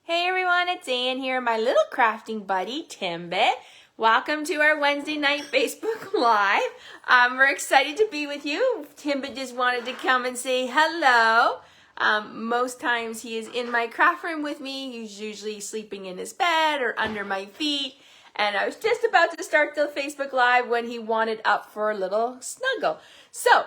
Hey everyone, it's Ann here, my little crafting buddy, Timbit. Welcome to our Wednesday night Facebook Live. We're excited to be with you. Timbit just wanted to come and say hello. Most times he is in my craft room with me. He's usually sleeping in his bed or under my feet. And I was just about to start the Facebook Live when he wanted up for a little snuggle. So,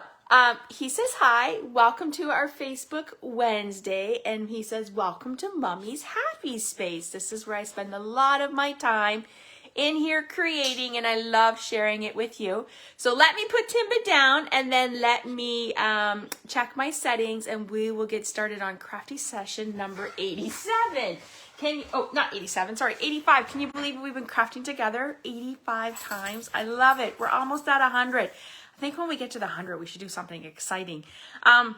he says hi, welcome to our Facebook Wednesday, and he says welcome to Mommy's Happy Space. This is where I spend a lot of my time in here creating, and I love sharing it with you. So let me put Timbit down, and then let me check my settings, and we will get started on crafty session number 87. Not 87, sorry, 85. Can you believe we've been crafting together 85 times? I love it. We're almost at 100. I think when we get to the 100, we should do something exciting. All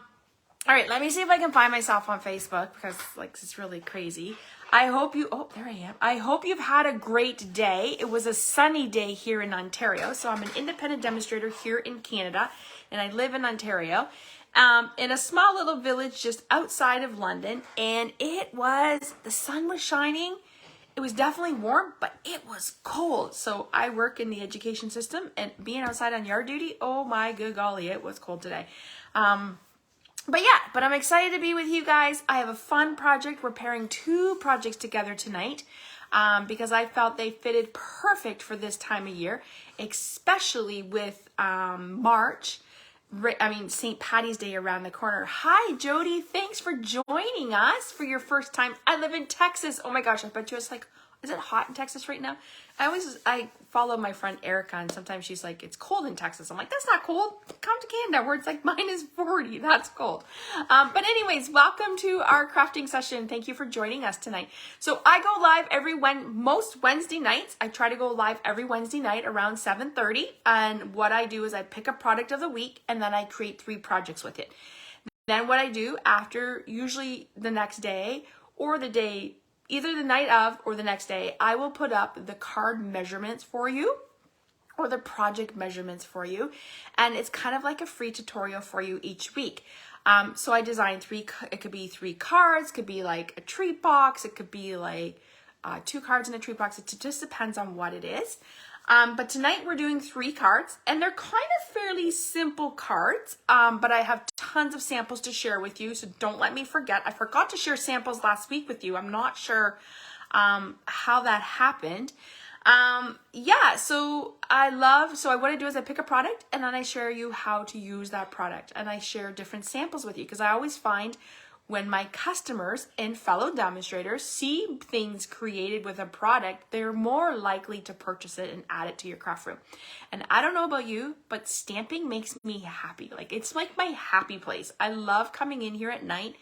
right, let me see if I can find myself on Facebook because it's really crazy. I hope there I am. I hope you've had a great day. It was a sunny day here in Ontario. So I'm an independent demonstrator here in Canada, and I live in Ontario, in a small little village just outside of London. And the sun was shining. It was definitely warm, but it was cold. So I work in the education system, and being outside on yard duty, oh my good golly, it was cold today. But I'm excited to be with you guys. I have a fun project. We're pairing two projects together tonight because I felt they fitted perfect for this time of year, especially with March. St. Patty's Day around the corner. Hi, Jody. Thanks for joining us for your first time. I live in Texas. Oh my gosh, I bet you it's is it hot in Texas right now? I follow my friend Erica, and sometimes she's like, it's cold in Texas. I'm like, that's not cold. Come to Canada where it's like -40. That's cold. But anyways, welcome to our crafting session. Thank you for joining us tonight. So I go live most Wednesday nights. I try to go live every Wednesday night around 7:30. And what I do is I pick a product of the week, and then I create 3 projects with it. Then what I do after, usually the next day or the day, either the night of or the next day, I will put up the card measurements for you or the project measurements for you. And it's kind of like a free tutorial for you each week. So I designed it could be 3 cards, could be like a treat box, it could be like 2 cards in a treat box. It just depends on what it is. But tonight we're doing 3 cards, and they're kind of fairly simple cards, but I have tons of samples to share with you, so don't let me forget. I forgot to share samples last week with you. I'm not sure how that happened. So what I do is I pick a product, and then I share you how to use that product, and I share different samples with you, because I always find when my customers and fellow demonstrators see things created with a product, they're more likely to purchase it and add it to your craft room. And I don't know about you, but stamping makes me happy. It's like my happy place. I love coming in here at night,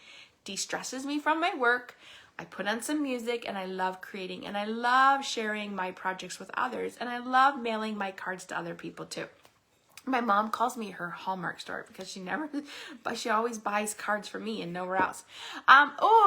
de-stresses me from my work. I put on some music, and I love creating, and I love sharing my projects with others, and I love mailing my cards to other people too. My mom calls me her Hallmark store because she always buys cards for me and nowhere else.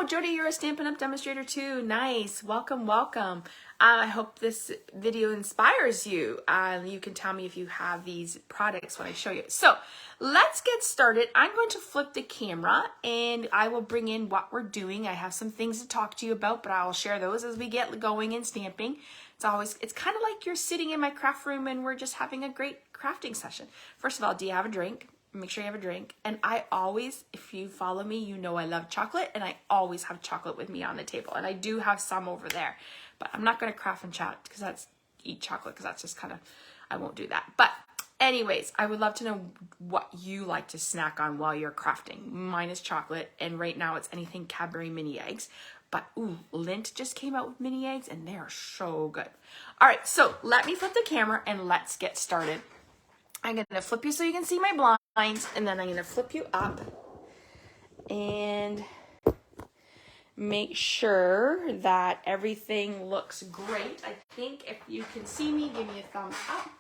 Jody, you're a Stampin' Up! Demonstrator too. Nice. Welcome, welcome. I hope this video inspires you. You can tell me if you have these products when I show you. So let's get started. I'm going to flip the camera, and I will bring in what we're doing. I have some things to talk to you about, but I'll share those as we get going in stamping. It's kind of like you're sitting in my craft room and we're just having a great crafting session. First of all, do you have a drink? Make sure you have a drink. And I always, if you follow me, you know I love chocolate, and I always have chocolate with me on the table. And I do have some over there, but I'm not going to craft and chat eat chocolate because that's just I won't do that. But anyways, I would love to know what you like to snack on while you're crafting. Mine is chocolate, and right now it's anything Cadbury mini eggs. But Lindt just came out with mini eggs, and they are so good. All right, so let me flip the camera, and let's get started. I'm going to flip you so you can see my blinds, and then I'm going to flip you up and make sure that everything looks great. I think if you can see me, give me a thumbs up.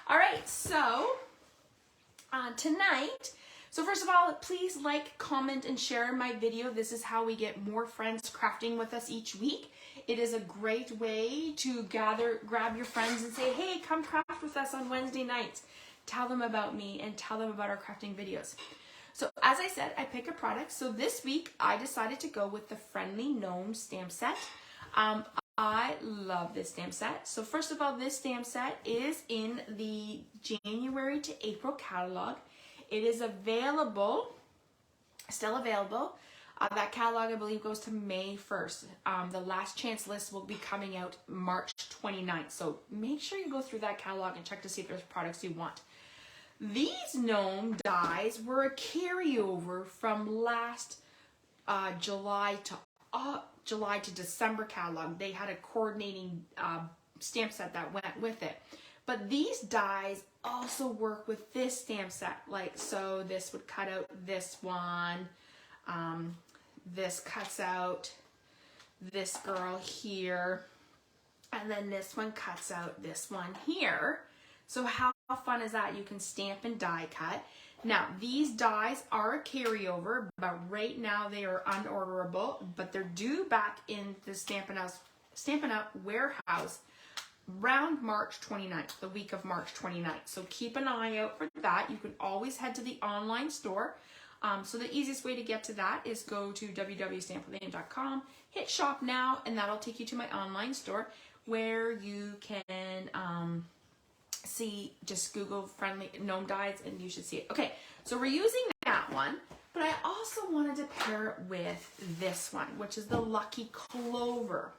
All right, so tonight... So first of all, please like, comment, and share my video. This is how we get more friends crafting with us each week. It is a great way to grab your friends and say, hey, come craft with us on Wednesday nights. Tell them about me and tell them about our crafting videos. So as I said, I pick a product. So this week I decided to go with the Friendly Gnomes stamp set. I love this stamp set. So first of all, this stamp set is in the January to April catalog. It is available, still available. That catalog, I believe, goes to May 1st. The last chance list will be coming out March 29th. So make sure you go through that catalog and check to see if there's products you want. These gnome dies were a carryover from last July to December catalog. They had a coordinating stamp set that went with it. But these dies also work with this stamp set. Like, so this would cut out this one. This cuts out this girl here. And then this one cuts out this one here. So how fun is that? You can stamp and die cut. Now, these dies are a carryover, but right now they are unorderable, but they're due back in the Stampin' Up! Warehouse around March 29th, the week of March 29th. So keep an eye out for that. You can always head to the online store. So the easiest way to get to that is go to www.stampwithanne.com, hit shop now, and that'll take you to my online store where you can see, just Google Friendly Gnome Dies and you should see it. Okay, so we're using that one, but I also wanted to pair it with this one, which is the Lucky Clover.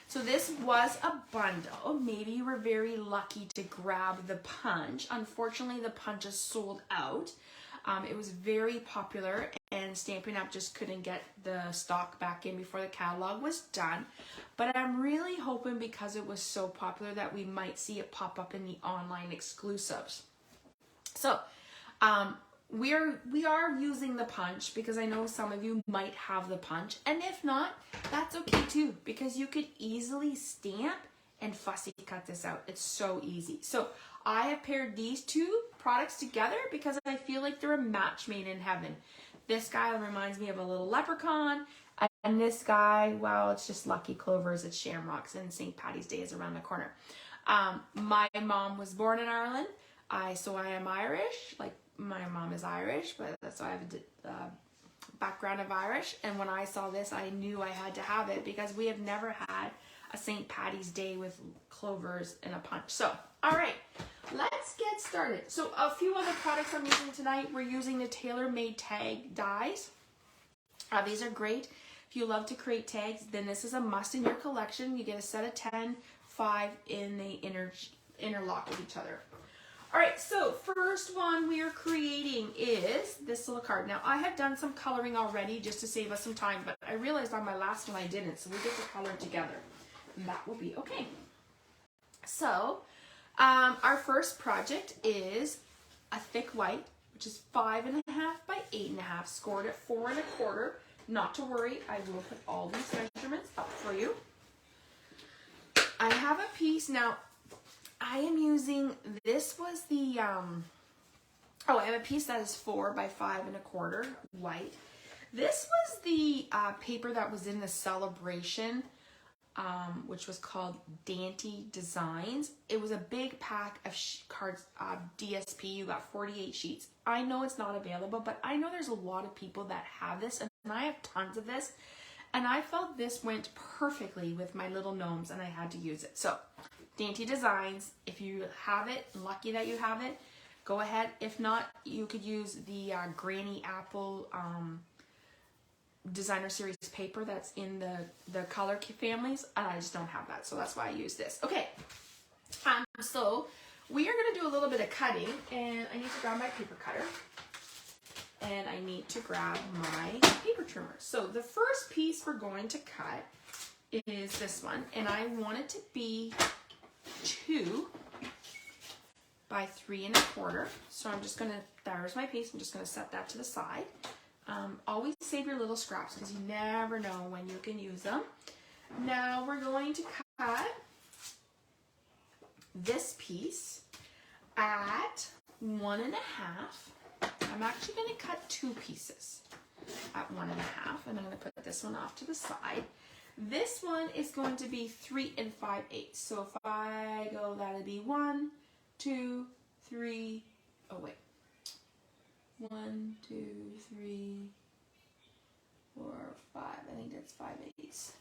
So this was a bundle. Maybe you were very lucky to grab the punch. Unfortunately, the punch is sold out. It was very popular and Stampin' Up! Just couldn't get the stock back in before the catalog was done. But I'm really hoping because it was so popular that we might see it pop up in the online exclusives. So we are using the punch because I know some of you might have the punch. And if not, that's okay too, because you could easily stamp and fussy cut this out. It's so easy. So I have paired these two products together because I feel like they're a match made in heaven. This guy reminds me of a little leprechaun, and this guy, well, it's just Lucky Clovers, it's shamrocks, and St. Patty's Day is around the corner. My mom was born in Ireland, so I am Irish. Like, my mom is Irish, but so I have a background of Irish, and when I saw this, I knew I had to have it because we have never had a St. Patty's Day with clovers and a punch. So, all right, let's get started. So a few other products I'm using tonight. We're using the tailor-made tag dies. These are great. If you love to create tags, then this is a must in your collection. You get a set of 10, 5 in the interlock with each other. All right, so first one we are creating is this little card. Now, I have done some coloring already just to save us some time, but I realized on my last one I didn't, so we get to color together. And that will be okay. So, our first project is a thick white, which is 5.5 by 8.5, scored at 4 1/4. Not to worry, I will put all these measurements up for you. I have a piece now. I am using, this was the, I have a piece that is 4 by 5 1/4 white. This was the paper that was in the celebration, which was called Dainty Designs. It was a big pack of cards, DSP. You got 48 sheets. I know it's not available, but I know there's a lot of people that have this, and I have tons of this. And I felt this went perfectly with my little gnomes, and I had to use it. So, Dainty Designs, if you have it, lucky that you have it, go ahead. If not, you could use the Granny Apple designer series paper that's in the color families, and I just don't have that, so that's why I use this. Okay, so we are going to do a little bit of cutting, and I need to grab my paper cutter, and I need to grab my paper trimmer. So the first piece we're going to cut is this one, and I want it to be 2 by 3 1/4. So I'm just going to, there's my piece, I'm just going to set that to the side. Always save your little scraps because you never know when you can use them. Now we're going to cut this piece at 1 1/2. I'm actually going to cut 2 pieces at 1 1/2, and I'm going to put this one off to the side. This one is going to be 3 5/8. So if I go, that'll be 1, 2, 3. Oh wait. 1, 2, 3, 4, 5. I think that's 5/8.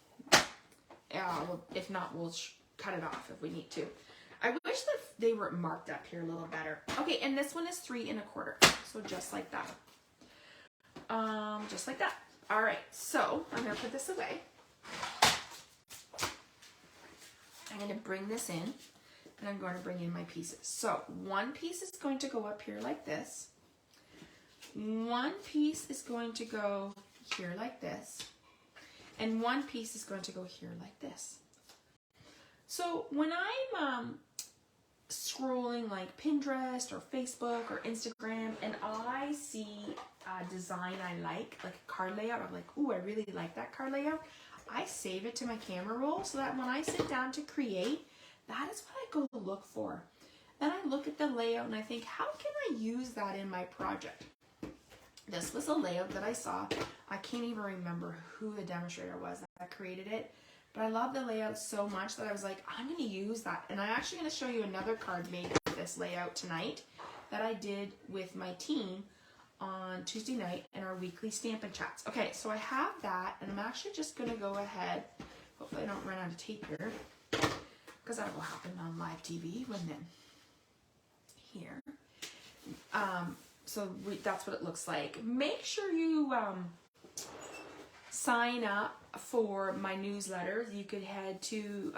Yeah, well, if not, we'll cut it off if we need to. I wish that they were marked up here a little better. Okay, and this one is 3 1/4. So just like that. Just like that. All right, so I'm gonna put this away. I'm gonna bring this in, and I'm going to bring in my pieces. So one piece is going to go up here like this. One piece is going to go here like this. And one piece is going to go here like this. So when I'm scrolling like Pinterest or Facebook or Instagram and I see a design I like a card layout, I'm like, ooh, I really like that card layout. I save it to my camera roll so that when I sit down to create, that is what I go to look for. Then I look at the layout and I think, how can I use that in my project? This was a layout that I saw. I can't even remember who the demonstrator was that created it, but I love the layout so much that I was like, I'm going to use that. And I'm actually going to show you another card made with this layout tonight that I did with my team on Tuesday night in our weekly Stampin' Chats. Okay, so I have that, and I'm actually just going to go ahead. Hopefully I don't run out of tape here, because that will happen on live TV, wouldn't it? Here. So that's what it looks like. Make sure you sign up for my newsletters. You could head to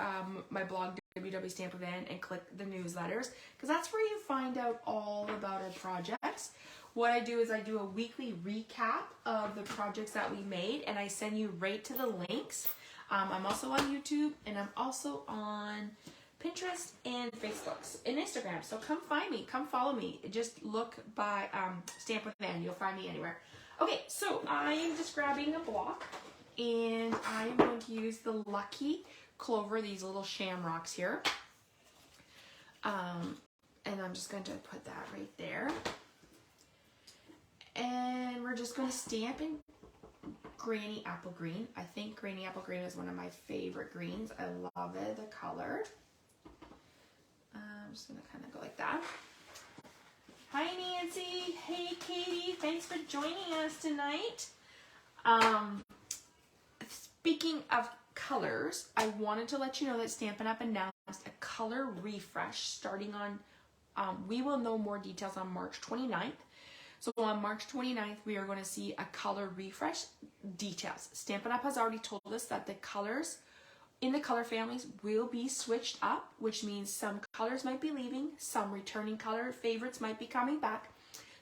my blog, www.stampevent, and click the newsletters, because that's where you find out all about our projects. What I do is I do a weekly recap of the projects that we made, and I send you right to the links. I'm also on YouTube, and I'm also on Pinterest and Facebook and Instagram. So come find me, come follow me. Just look by Stamp with Van. You'll find me anywhere. Okay, so I am just grabbing a block, and I'm going to use the Lucky Clover, these little shamrocks here. And I'm just going to put that right there. And we're just going to stamp in Granny Apple Green. I think Granny Apple Green is one of my favorite greens. I love it, the color. I'm just going to kind of go like that. Hi, Nancy. Hey, Katie. Thanks for joining us tonight. Speaking of colors, I wanted to let you know that Stampin' Up! Announced a color refresh starting on, we will know more details on March 29th. So on March 29th, we are going to see a color refresh details. Stampin' Up! Has already told us that the colors in the color families will be switched up, which means some colors might be leaving, some returning color favorites might be coming back.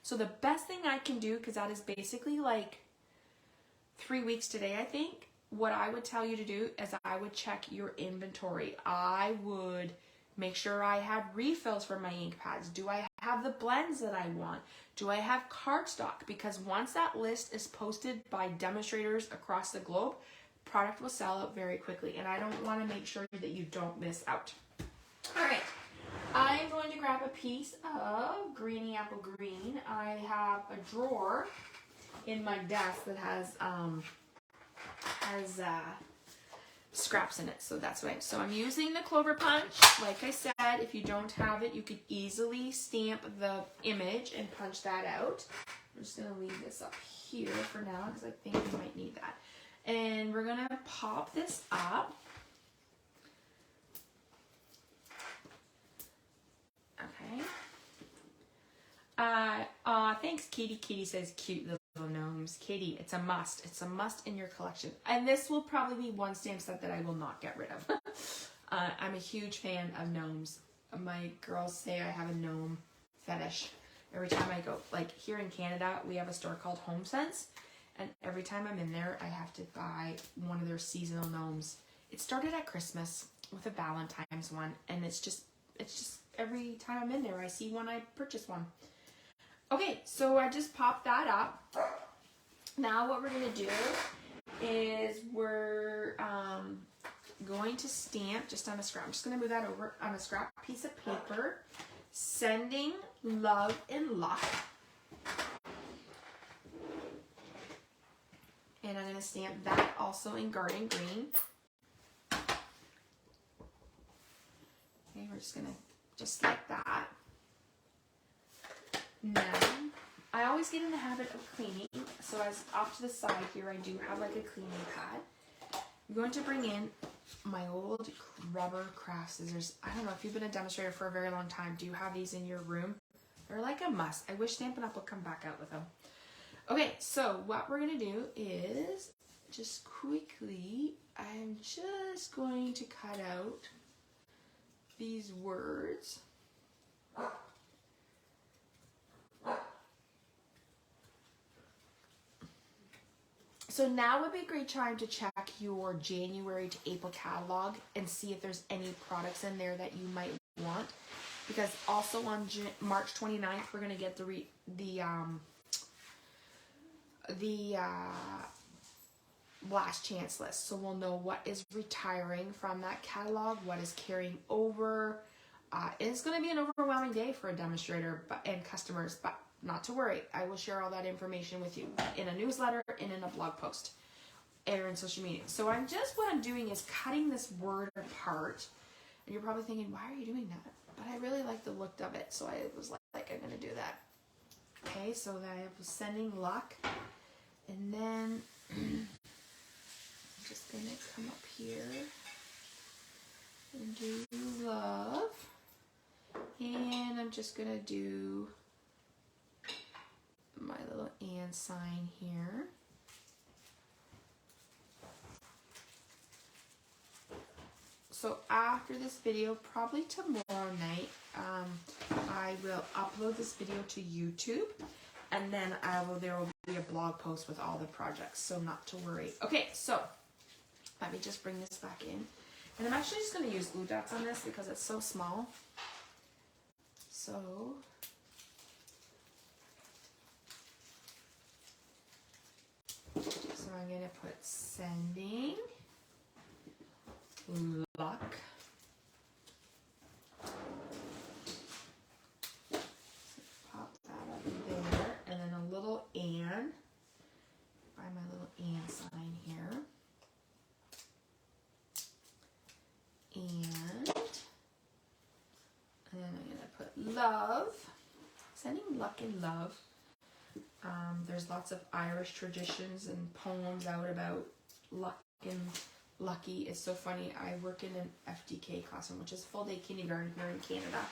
So the best thing I can do, because that is basically like 3 weeks today, I think, what I would tell you to do is I would check your inventory. I would make sure I had refills for my ink pads. Do I have the blends that I want? Do I have cardstock? Because once that list is posted by demonstrators across the globe, product will sell out very quickly, and I don't want to make sure that you don't miss out. All right, I'm going to grab a piece of Greeny Apple Green. I have a drawer in my desk that has scraps in it, so that's what I'm using the Clover punch. Like I said, if you don't have it, you could easily stamp the image and punch that out. I'm just going to leave this up here for now because I think we might need that. And we're going to pop this up. Okay. Thanks, Katie. Katie says cute little gnomes. Katie, it's a must. It's a must in your collection. And this will probably be one stamp set that I will not get rid of. I'm a huge fan of gnomes. My girls say I have a gnome fetish. Every time I go, like here in Canada, we have a store called Home Sense. And every time I'm in there, I have to buy one of their seasonal gnomes. It started at Christmas with a Valentine's one. And it's just every time I'm in there, I see one, I purchase one. Okay, so I just popped that up. Now what we're going to do is we're going to stamp just on a scrap. I'm just going to move that over on a scrap piece of paper. Sending love and luck. And I'm going to stamp that also in Garden Green. Okay, we're just going to, just like that. Now, I always get in the habit of cleaning, so as off to the side here, I do have like a cleaning pad. I'm going to bring in my old rubber craft scissors. I don't know if you've been a demonstrator for a very long time. Do you have these in your room? They're like a must. I wish Stampin' Up! Would come back out with them. Okay, so what we're going to do is just quickly, I'm just going to cut out these words. So now would be a great time to check your January to April catalog and see if there's any products in there that you might want. Because also on March 29th, we're going to get the last chance list. So we'll know what is retiring from that catalog, what is carrying over. It's going to be an overwhelming day for a demonstrator and customers, but not to worry. I will share all that information with you in a newsletter and in a blog post and on social media. So what I'm doing is cutting this word apart. And you're probably thinking, why are you doing that? But I really like the look of it, so I was like, I'm going to do that. Okay, so I was sending luck. And then I'm just going to come up here and do love. And I'm just going to do my little and sign here. So after this video, probably tomorrow night, I will upload this video to YouTube, and then there will be a blog post with all the projects, so not to worry. Okay, so let me just bring this back in. And I'm actually just going to use glue dots on this because it's so small. So I'm going to put sending luck. So pop that up there, and then a little and. Find my little and sign here. And then I'm going to put love. Sending luck and love. There's lots of Irish traditions and poems out about luck and lucky. It's so funny. I work in an FDK classroom, which is full day kindergarten here in Canada.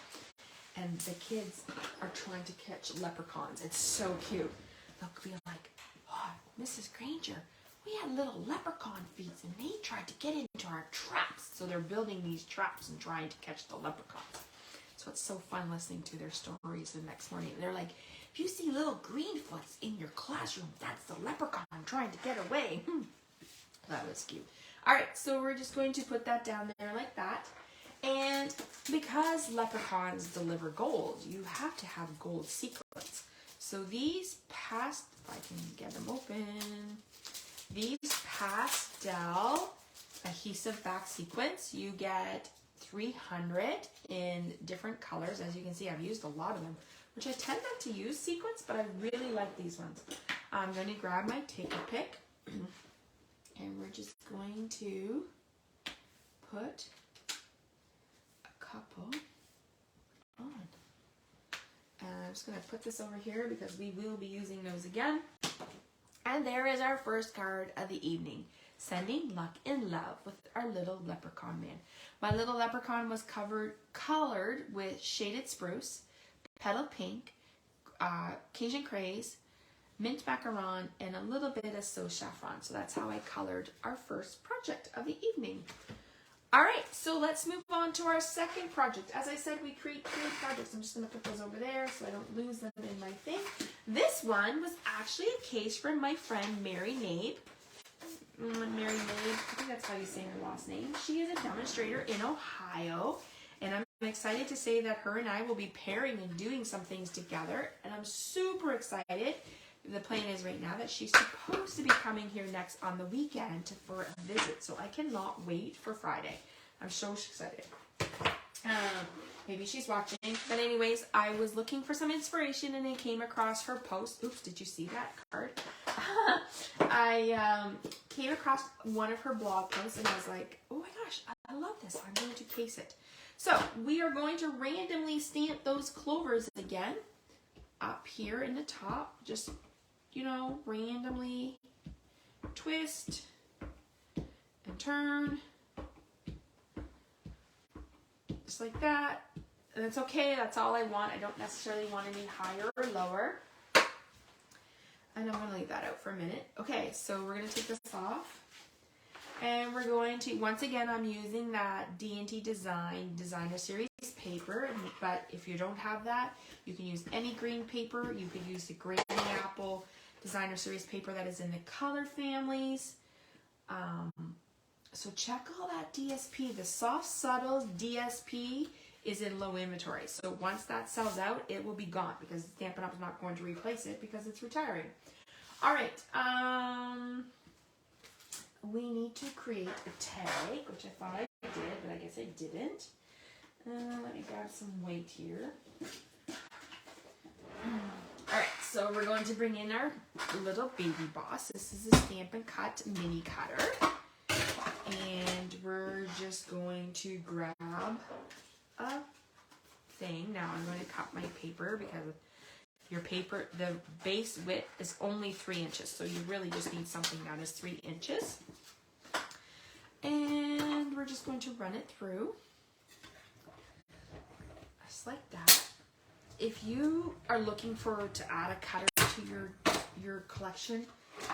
And the kids are trying to catch leprechauns. It's so cute. They'll be like, oh, Mrs. Granger, we had little leprechaun feet and they tried to get into our traps. So they're building these traps and trying to catch the leprechauns. So it's so fun listening to their stories the next morning. They're like, if you see little greenfoots in your classroom, that's the leprechaun trying to get away. That was cute. All right, so we're just going to put that down there like that. And because leprechauns deliver gold, you have to have gold sequins. So these if I can get them open, these pastel adhesive back sequins, you get 300 in different colors. As you can see, I've used a lot of them, which I tend not to use sequins, but I really like these ones. I'm going to grab my Take a Pick, and we're just going to put a couple on. And I'm just going to put this over here because we will be using those again. And there is our first card of the evening. Sending luck and love with our little leprechaun man. My little leprechaun was colored with shaded spruce, petal pink, Cajun craze, mint macaron, and a little bit of sauce saffron. So that's how I colored our first project of the evening. All right, so let's move on to our second project. As I said, we create 3 projects. I'm just going to put those over there so I don't lose them in my thing. This one was actually a case from my friend Mary Nabe. Mary Nabe, I think that's how you say her last name. She is a demonstrator in Ohio, and I'm excited to say that her and I will be pairing and doing some things together, and I'm super excited. The plan is right now that she's supposed to be coming here next on the weekend for a visit, so I cannot wait for Friday. I'm so excited. Maybe she's watching, but anyways, I was looking for some inspiration and I came across her post. Oops, did you see that card? I came across one of her blog posts and I was like, oh my gosh, I love this. I'm going to case it. So we are going to randomly stamp those clovers again. up here in the top, just, you know, randomly twist and turn, just like that. And it's okay, that's all I want. I don't necessarily want any higher or lower. And I'm gonna leave that out for a minute. Okay, so we're gonna take this off. And we're going to, once again, I'm using that D&T Designer Series paper. But if you don't have that, you can use any green paper. You could use the Granny Apple Designer Series paper that is in the color families. So check all that DSP. The Soft Subtles DSP is in low inventory. So once that sells out, it will be gone because Stampin' Up! Is not going to replace it because it's retiring. All right. We need to create a tag, which I thought I did, but I guess I didn't. Let me grab some weight here. All right, so we're going to bring in our little baby boss. This is a Stampin' Cut mini cutter. And we're just going to grab a thing. Now I'm going to cut my paper because your paper, the base width is only 3 inches. So you really just need something that is 3 inches. And we're just going to run it through. Just like that. If you are looking to add a cutter to your collection,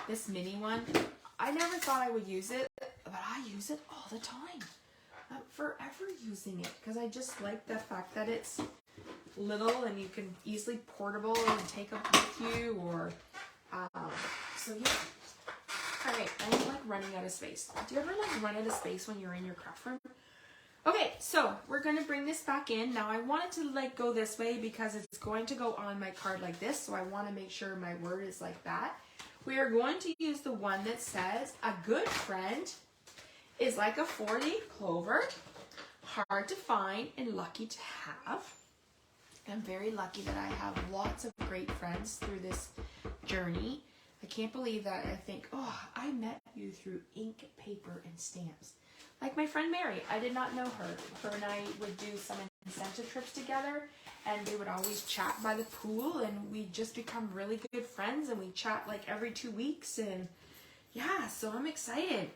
this mini one, I never thought I would use it, but I use it all the time. I'm forever using it because I just like the fact that it's little and you can easily portable and take it with you, or so yeah. All right, I'm like running out of space. Do you ever like run out of space when you're in your craft room? Okay, so we're gonna bring this back in. Now I wanted to like go this way because it's going to go on my card like this, so I want to make sure my word is like that. We are going to use the one that says, a good friend is like a 4-leaf clover, hard to find and lucky to have. I'm very lucky that I have lots of great friends through this journey. I can't believe that I think, oh, I met you through ink, paper, and stamps. Like my friend Mary, I did not know her. Her and I would do some incentive trips together, and we would always chat by the pool, and we just become really good friends, and we chat like every 2 weeks, and yeah, so I'm excited.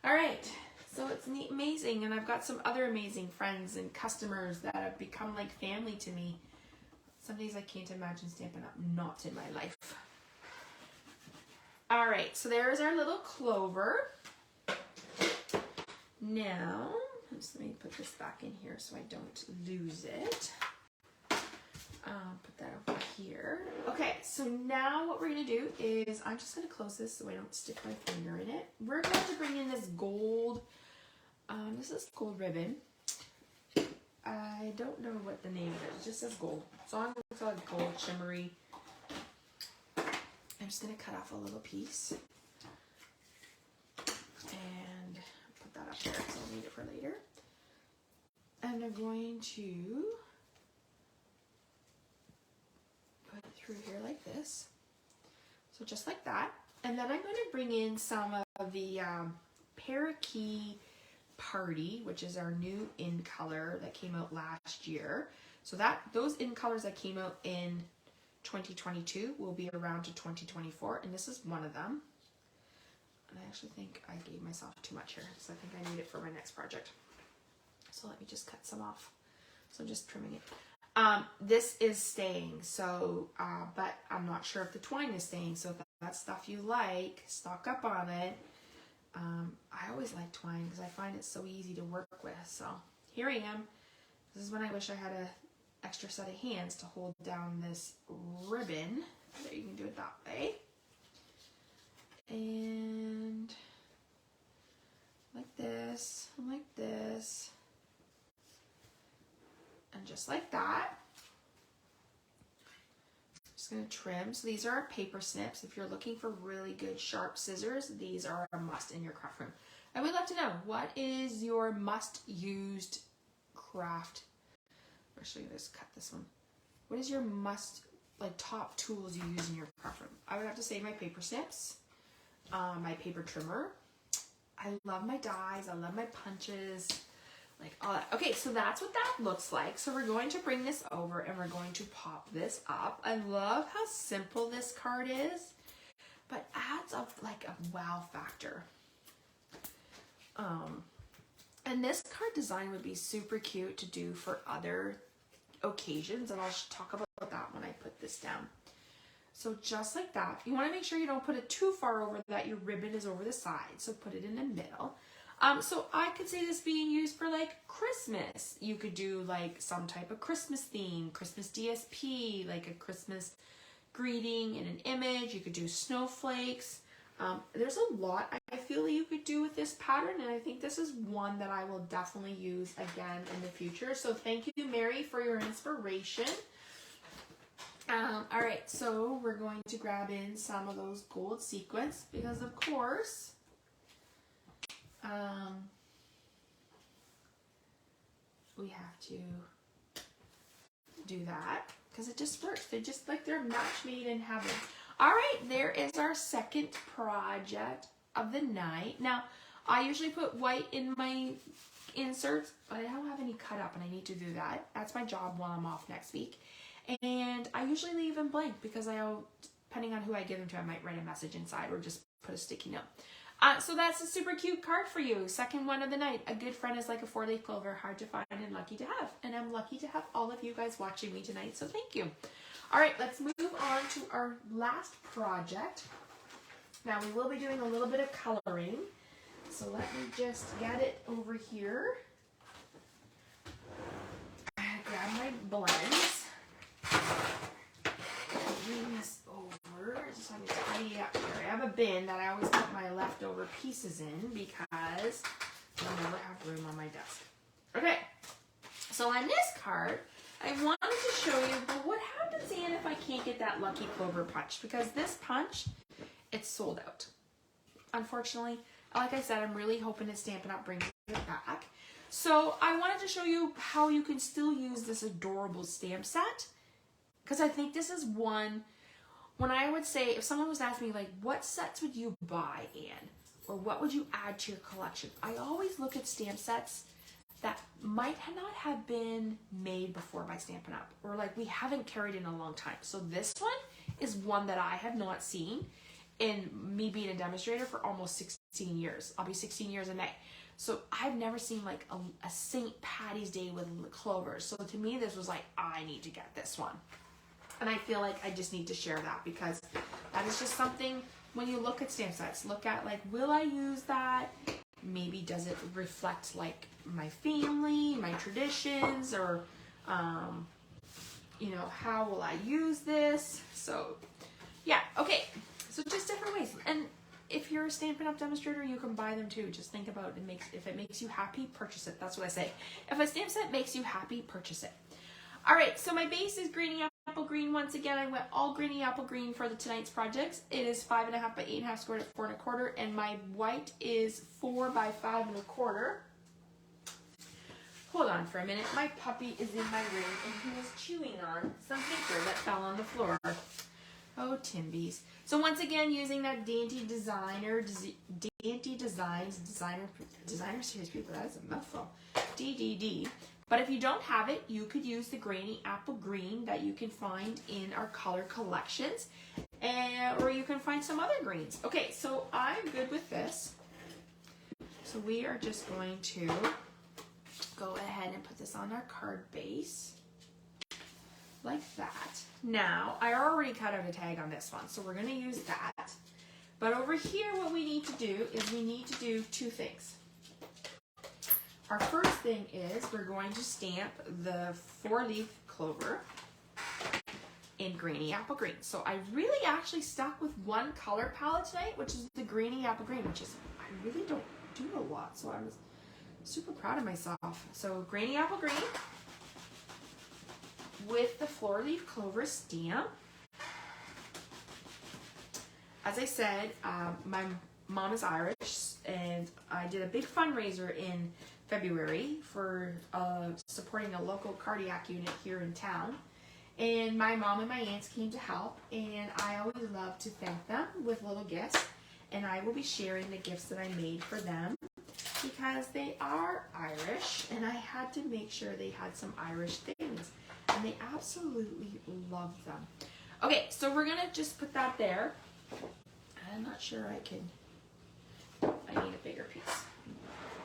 All right, so it's neat, amazing, and I've got some other amazing friends and customers that have become like family to me. Some days I can't imagine Stampin' Up! Not in my life. All right, so there's our little Clover. Now, let me put this back in here so I don't lose it. Put that over here. Okay, so now what we're going to do is I'm just going to close this so I don't stick my finger in it. We're going to bring in this gold, this is gold ribbon. I don't know what the name of it is. It just says gold. So I'm going to call it gold shimmery. I'm just going to cut off a little piece. And put that up there because I'll need it for later. And I'm going to put it through here like this. So just like that. And then I'm going to bring in some of the Parakeet Party, which is our new in color that came out last year. So those in colors that came out in 2022 will be around to 2024, and this is one of them. And I actually think I gave myself too much here, so I think I need it for my next project. So let me just cut some off. So I'm just trimming it. This is staying, so but I'm not sure if the twine is staying. So if that's stuff you like, stock up on it. I always like twine because I find it so easy to work with. So here I am. This is when I wish I had an extra set of hands to hold down this ribbon. There, you can do it that way. And like this, and like this, and just like that. Just going to trim. So these are our paper snips. If you're looking for really good sharp scissors, these are a must in your craft room. I would love to know, what is your must used craft? I'll show you this, cut this one. What is your must, like top tools you use in your craft room? I would have to say my paper snips, my paper trimmer. I love my dies, I love my punches. like all that. Okay, so that's what that looks like. So we're going to bring this over and we're going to pop this up. I love how simple this card is, but adds up like a wow factor. And this card design would be super cute to do for other occasions, and I'll talk about that when I put this down. So just like that, you want to make sure you don't put it too far over that your ribbon is over the side, so put it in the middle. So I could see this being used for like Christmas. You could do like some type of Christmas theme, Christmas DSP, like a Christmas greeting in an image. You could do snowflakes. There's a lot I feel that you could do with this pattern, and I think this is one that I will definitely use again in the future. So thank you, Mary, for your inspiration. All right, so we're going to grab in some of those gold sequins because, of course, we have to do that because it just works. They're just like they're match made in heaven. All right, there is our second project of the night. Now, I usually put white in my inserts, but I don't have any cut up and I need to do that. That's my job while I'm off next week. And I usually leave them blank because depending on who I give them to, I might write a message inside or just put a sticky note. So that's a super cute card for you. Second one of the night. A good friend is like a 4-leaf clover, hard to find and lucky to have. And I'm lucky to have all of you guys watching me tonight, so thank you. All right, let's move on to our last project. Now we will be doing a little bit of coloring. So let me just get it over here. Grab my blends. Bring this over just so I can tidy up here. I have a bin that I always put my leftover pieces in because I'll never have room on my desk. Okay, so on this card, I wanted to show you, but what happens, Anne, if I can't get that lucky clover punch? Because this punch, it's sold out. Unfortunately, like I said, I'm really hoping that Stampin' Up! Brings it back. So I wanted to show you how you can still use this adorable stamp set. Because I think this is one, when I would say, if someone was asking me, like, what sets would you buy, Anne? Or what would you add to your collection? I always look at stamp sets that might not have been made before by Stampin' Up! Or like we haven't carried in a long time. So this one is one that I have not seen in me being a demonstrator for almost 16 years. I'll be 16 years in May. So I've never seen like a St. Patty's Day with Clover. So to me, this was like, I need to get this one. And I feel like I just need to share that because that is just something when you look at stamp sets, look at like, will I use that? Maybe does it reflect like my family, my traditions, or, you know, how will I use this? So yeah, okay. So just different ways. And if you're a Stampin' Up! Demonstrator, you can buy them too. Just think about it. If it makes you happy, purchase it. That's what I say. If a stamp set makes you happy, purchase it. All right, so my base is Greeny Apple Green. Once again, I went all Greeny Apple Green for tonight's projects. It is 5.5 by 8.5 squared at 4 1/4, and my white is 4 by 5 1/4. Hold on for a minute. My puppy is in my room, and he was chewing on some paper that fell on the floor. Oh, Timbies. So once again, using that Dainty Designer Series paper, that is a mouthful, DDD. But if you don't have it, you could use the Greeny Apple Green that you can find in our color collections, or you can find some other greens. Okay, so I'm good with this. So we are just going to go ahead and put this on our card base. Like that. Now, I already cut out a tag on this one, so we're going to use that. But over here, what we need to do is we need to do two things. Our first thing is we're going to stamp the 4-leaf clover in Greeny Apple Green. So I really actually stuck with one color palette tonight, which is the Greeny Apple Green, which is, I really don't do a lot, so I was super proud of myself. So Greeny Apple Green with the 4-leaf clover stamp. As I said, my mom is Irish, and I did a big fundraiser in February for supporting a local cardiac unit here in town. And my mom and my aunts came to help, and I always love to thank them with little gifts. And I will be sharing the gifts that I made for them, because they are Irish, and I had to make sure they had some Irish things, and they absolutely love them. Okay, so we're gonna just put that there. I'm not sure I need a bigger piece.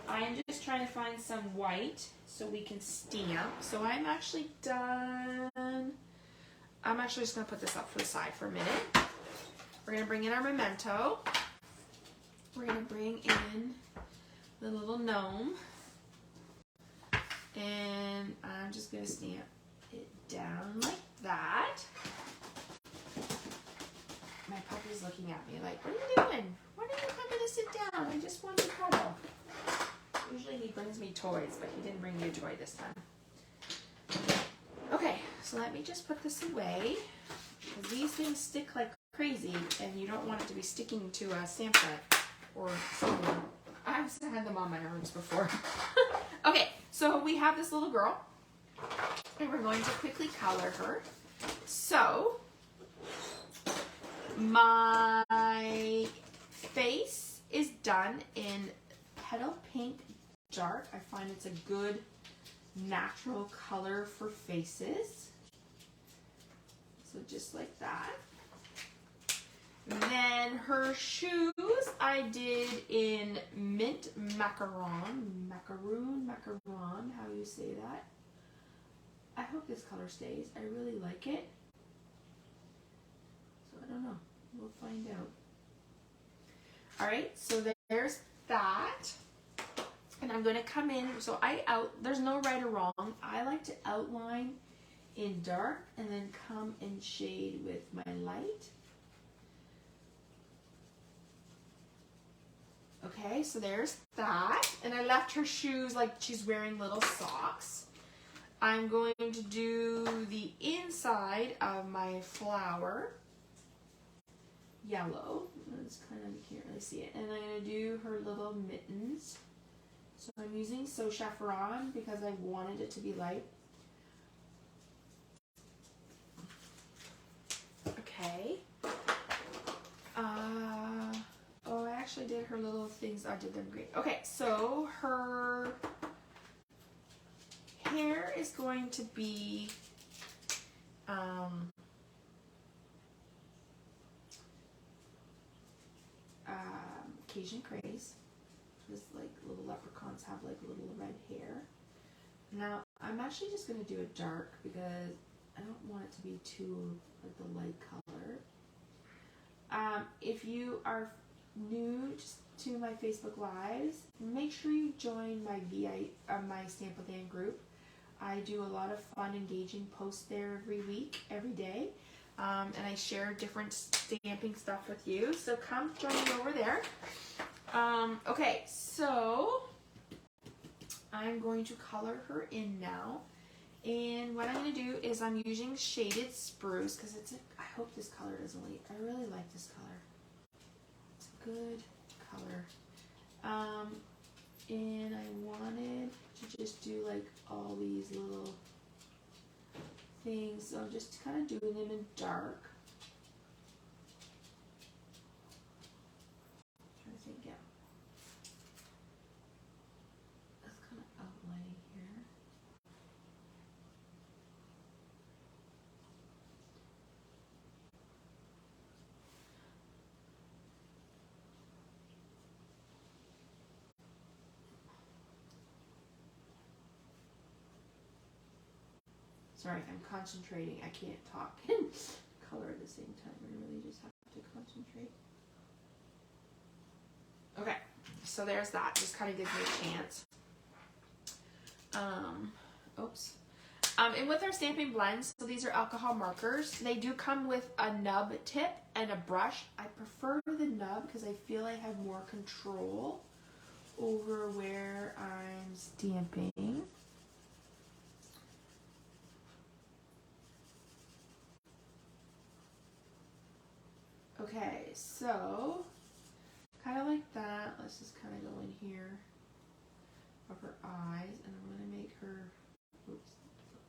I'm just trying to find some white so we can stamp. So I'm actually done. I'm actually just gonna put this up for the side for a minute. We're gonna bring in our memento. We're gonna bring in the little gnome. And I'm just gonna stamp it down like that. My puppy's looking at me like, what are you doing? Why don't you come to sit down? I just want to cuddle. Usually he brings me toys, but he didn't bring me a toy this time. Okay, so let me just put this away. Because these things stick like crazy, and you don't want it to be sticking to a stamp set or something. I've had them on my arms before. Okay, so we have this little girl, and we're going to quickly color her. So, my face is done in Petal Pink Dark. I find it's a good natural color for faces. So just like that. Then her shoes I did in Mint Macaron. Macaroon, how you say that. I hope this color stays. I really like it. So I don't know. We'll find out. Alright, so there's that. And I'm going to come in. So there's no right or wrong. I like to outline in dark and then come in shade with my light. Okay, so there's that. And I left her shoes like she's wearing little socks. I'm going to do the inside of my flower. Yellow. It's kind of, you can't really see it. And I'm going to do her little mittens. So I'm using So Chaperon because I wanted it to be light. Okay. Oh, I actually did her little things. I did them great. Okay, so her hair is going to be Cajun craze. Just like little leprechauns have like little red hair. Now I'm actually just going to do it dark because I don't want it to be too like the light color. If you are new to my Facebook Lives, make sure you join my my Stamp with Ann group. I do a lot of fun, engaging posts there every week, every day, and I share different stamping stuff with you. So come join me over there. Okay, so I'm going to color her in now. And what I'm going to do is I'm using Shaded Spruce because I hope this color doesn't leak. I really like this color. It's a good color. And I wanted to just do like all these little things. So I'm just kind of doing them in dark. I'm trying to think, yeah. That's kind of outlining here. Sorry, I'm concentrating. I can't talk and color at the same time. I really just have to concentrate. Okay, so there's that. Just kind of gives me a chance. Oops. And with our stamping blends, so these are alcohol markers. They do come with a nub tip and a brush. I prefer the nub because I feel I have more control over where I'm stamping. Okay, so kind of like that. Let's just kind of go in here of her eyes, and I'm going to make her, oops,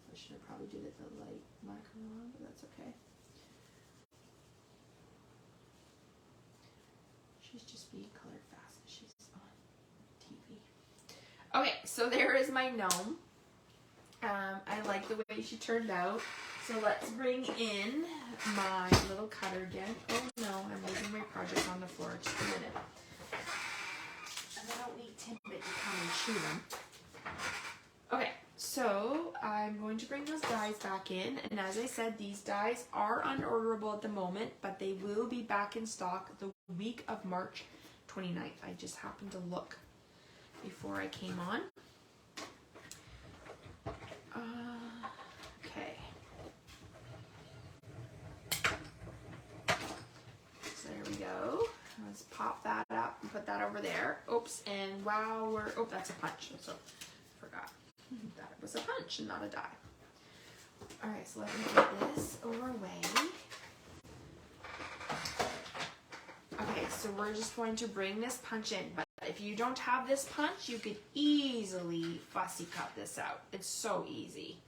I should have probably did it the light macaron, but that's okay. She's just being colored fast because she's on TV. Okay, so there is my gnome. I like the way she turned out. So let's bring in my little cutter again. Oh no, I'm leaving my projects on the floor. Just a minute. And I don't need Timbit to come and chew them. Okay, so I'm going to bring those dies back in. And as I said, these dies are unorderable at the moment, but they will be back in stock the week of March 29th. I just happened to look before I came on. Okay. So there we go. Let's pop that up and put that over there. Oops, and wow, oh, that's a punch. So I forgot that it was a punch and not a die. All right, so let me get this over away. Okay, so we're just going to bring this punch in, but if you don't have this punch, you could easily fussy cut this out. It's so easy.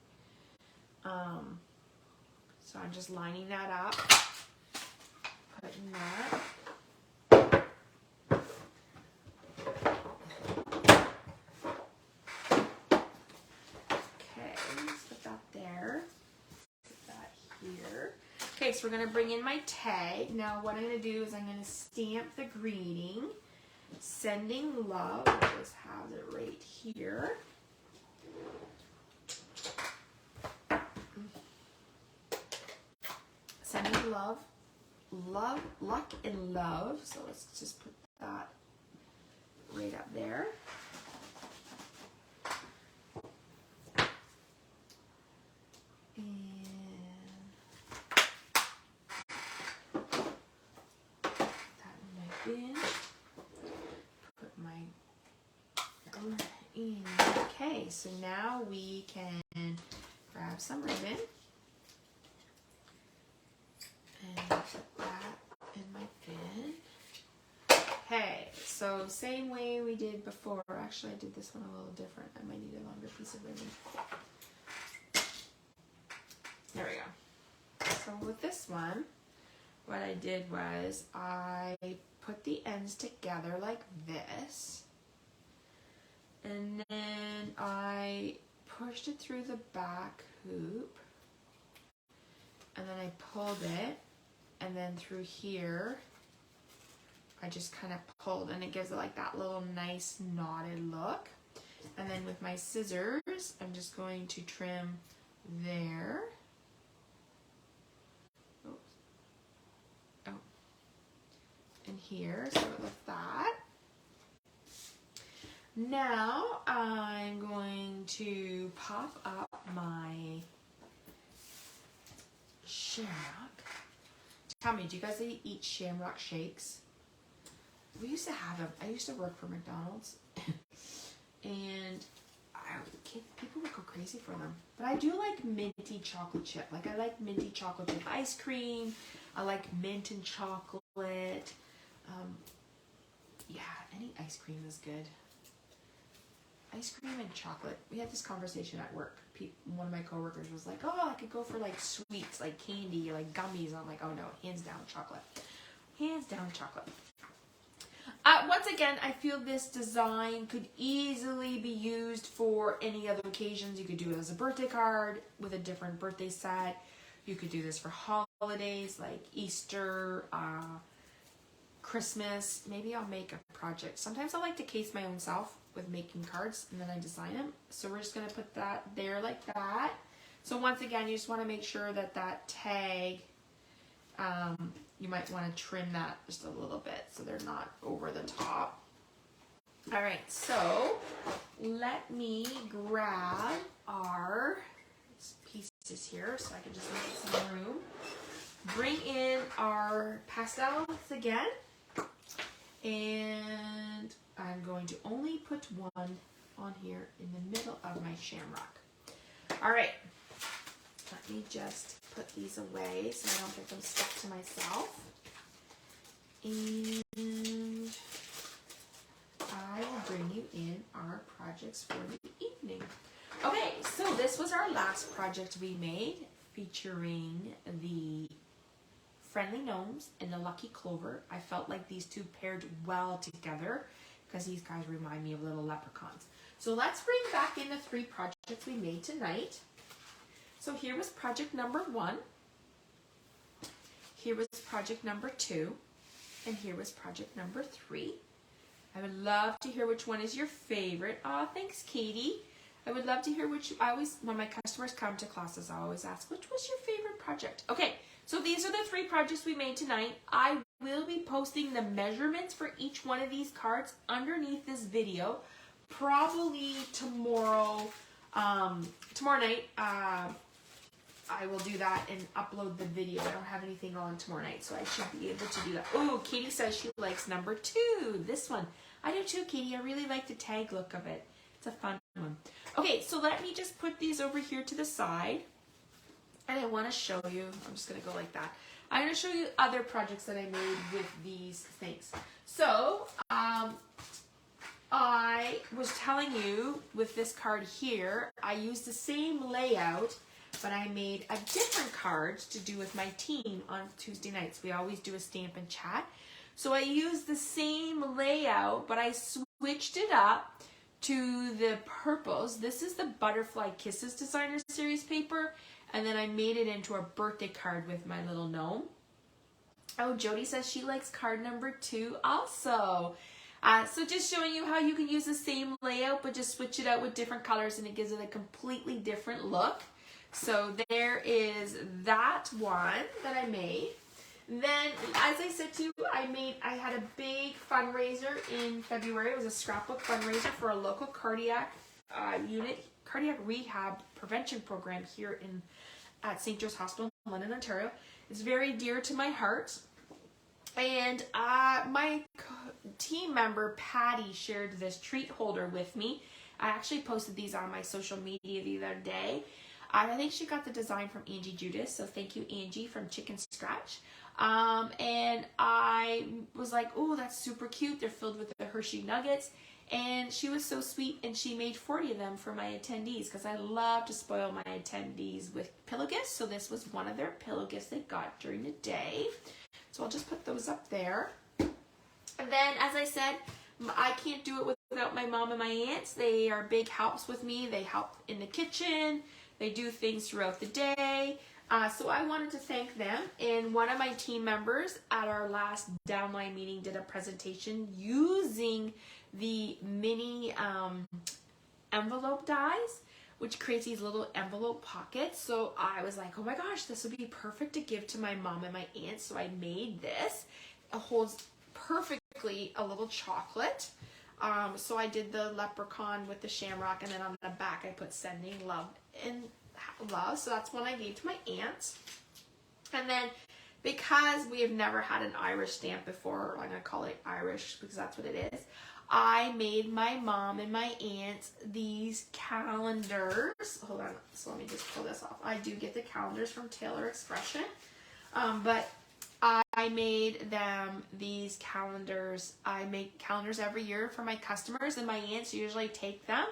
So I'm just lining that up, putting that. Okay, let's put that there. Put that here. Okay, so we're gonna bring in my tag. Now what I'm gonna do is I'm gonna stamp the greeting, sending love. I'll just have it right here. Sending love, love, luck, and love. So let's just put that right up there. And that in my bin. Put my gun in. Okay, so now we can grab some ribbon. And put that in my bin. Okay, so same way we did before. Actually, I did this one a little different. I might need a longer piece of ribbon. There we go. So with this one, what I did was I put the ends together like this. And then I pushed it through the back hoop. And then I pulled it. And then through here, I just kind of pulled, and it gives it like that little nice knotted look. And then with my scissors, I'm just going to trim there. Oops. Oh. And here, so with that. Now I'm going to pop up my shamrock. Tell me, do you guys eat shamrock shakes? We used to have them. I used to work for McDonald's, and people would go crazy for them. But I do like minty chocolate chip. Like, I like minty chocolate chip ice cream. I like mint and chocolate. Yeah, any ice cream is good. Ice cream and chocolate. We had this conversation at work. One of my coworkers was like, oh, I could go for like sweets, like candy, like gummies. I'm like, oh no, hands down chocolate. Hands down chocolate. Once again, I feel this design could easily be used for any other occasions. You could do it as a birthday card with a different birthday set. You could do this for holidays like Easter, Christmas. Maybe I'll make a project. Sometimes I like to case my own self with making cards, and then I design them. So we're just going to put that there like that. So once again, you just want to make sure that that tag, you might want to trim that just a little bit so they're not over the top. All right, so let me grab our pieces here so I can just make some room. Bring in our pastels again, and I'm going to only put one on here in the middle of my shamrock. All right, let me just put these away so I don't get them stuck to myself. And I will bring you in our projects for the evening. Okay, so this was our last project we made, featuring the Friendly Gnomes and the Lucky Clover. I felt like these two paired well together because these guys remind me of little leprechauns. So let's bring back in the 3 projects we made tonight. So here was project number 1. Here was project number 2. And here was project number 3. I would love to hear which one is your favorite. Aw, thanks, Katie. I would love to hear when my customers come to classes, I always ask, which was your favorite project? Okay, so these are the 3 projects we made tonight. I will be posting the measurements for each one of these cards underneath this video. Probably tomorrow night, I will do that and upload the video. I don't have anything on tomorrow night, so I should be able to do that. Oh, Katie says she likes number 2, this one. I do too, Katie. I really like the tag look of it. It's a fun one. Okay, so let me just put these over here to the side. And I want to show you, I'm just going to go like that. I'm going to show you other projects that I made with these things. So, I was telling you with this card here, I used the same layout, but I made a different card to do with my team on Tuesday nights. We always do a stamp and chat. So I used the same layout, but I switched it up to the purples. This is the Butterfly Kisses Designer Series paper, and then I made it into a birthday card with my little gnome. Oh, Jody says she likes card number 2 also. So just showing you how you can use the same layout, but just switch it out with different colors, and it gives it a completely different look. So there is that one that I made. Then, as I said to you, I had a big fundraiser in February. It was a scrapbook fundraiser for a local cardiac rehab prevention program here at St. Joe's Hospital in London, Ontario. It's very dear to my heart. And my team member, Patty, shared this treat holder with me. I actually posted these on my social media the other day. I think she got the design from Angie Judas, so thank you, Angie, from Chicken Scratch. And I was like, oh, that's super cute. They're filled with the Hershey Nuggets. And she was so sweet, and she made 40 of them for my attendees, because I love to spoil my attendees with pillow gifts. So this was one of their pillow gifts they got during the day. So I'll just put those up there. And then, as I said, I can't do it without my mom and my aunts. They are big helps with me. They help in the kitchen. They do things throughout the day. So I wanted to thank them. And one of my team members at our last downline meeting did a presentation using the mini envelope dies, which creates these little envelope pockets. So I was like, oh my gosh, this would be perfect to give to my mom and my aunt. So I made this. It holds perfectly a little chocolate. So I did the leprechaun with the shamrock, and then on the back I put sending love and love. So that's one I gave to my aunt. And then because we have never had an Irish stamp before, I'm going to call it Irish because that's what it is, I made my mom and my aunt these calendars. Hold on, so let me just pull this off. I do get the calendars from Taylor Expression, but I made them these calendars. I make calendars every year for my customers, and my aunts usually take them.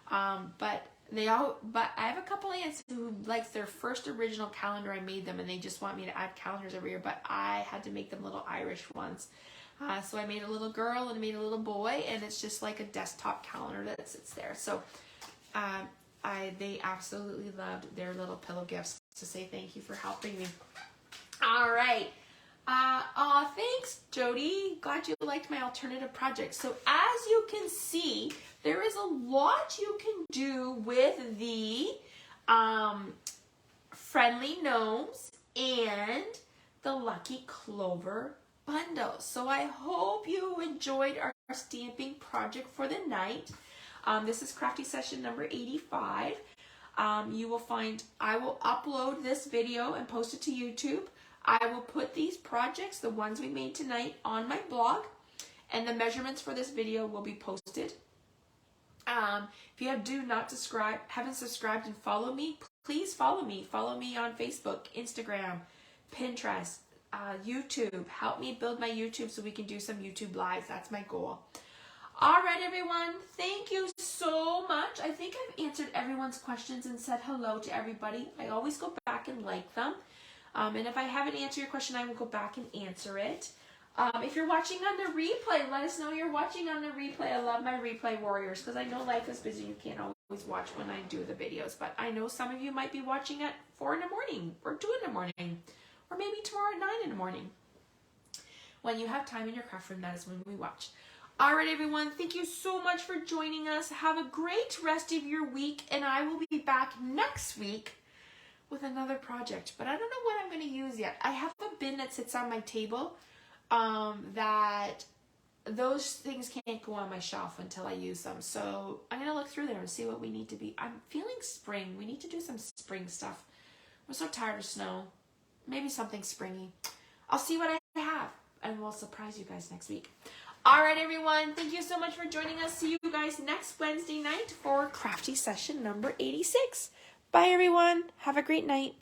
But I have a couple aunts who like their first original calendar. I made them, and they just want me to add calendars every year. But I had to make them little Irish ones. So I made a little girl and I made a little boy, and it's just like a desktop calendar that sits there. So they absolutely loved their little pillow gifts to say thank you for helping me. All right. Thanks, Jody. Glad you liked my alternative project. So as you can see, there is a lot you can do with the Friendly Gnomes and the Lucky Clover bundle. So I hope you enjoyed our stamping project for the night. This is Crafty session number 85. You will find, I will upload this video and post it to YouTube. I will put these projects, the ones we made tonight, on my blog, and the measurements for this video will be posted. If you haven't subscribed and follow me, please follow me. Follow me on Facebook, Instagram, Pinterest, YouTube. Help me build my YouTube so we can do some YouTube lives. That's my goal. All right, everyone. Thank you so much. I think I've answered everyone's questions and said hello to everybody. I always go back and like them. And if I haven't answered your question, I will go back and answer it. If you're watching on the replay, let us know you're watching on the replay. I love my replay warriors because I know life is busy. You can't always watch when I do the videos, but I know some of you might be watching at 4 in the morning or 2 in the morning, or maybe tomorrow at 9 in the morning. When you have time in your craft room, that is when we watch. All right, everyone, thank you so much for joining us. Have a great rest of your week, and I will be back next week with another project, but I don't know what I'm going to use yet. I have a bin that sits on my table that those things can't go on my shelf until I use them. So I'm going to look through there and see what we need to be. I'm feeling spring. We need to do some spring stuff. I'm so tired of snow. Maybe something springy. I'll see what I have, and we'll surprise you guys next week. All right, everyone. Thank you so much for joining us. See you guys next Wednesday night for Crafty session number 86. Bye, everyone. Have a great night.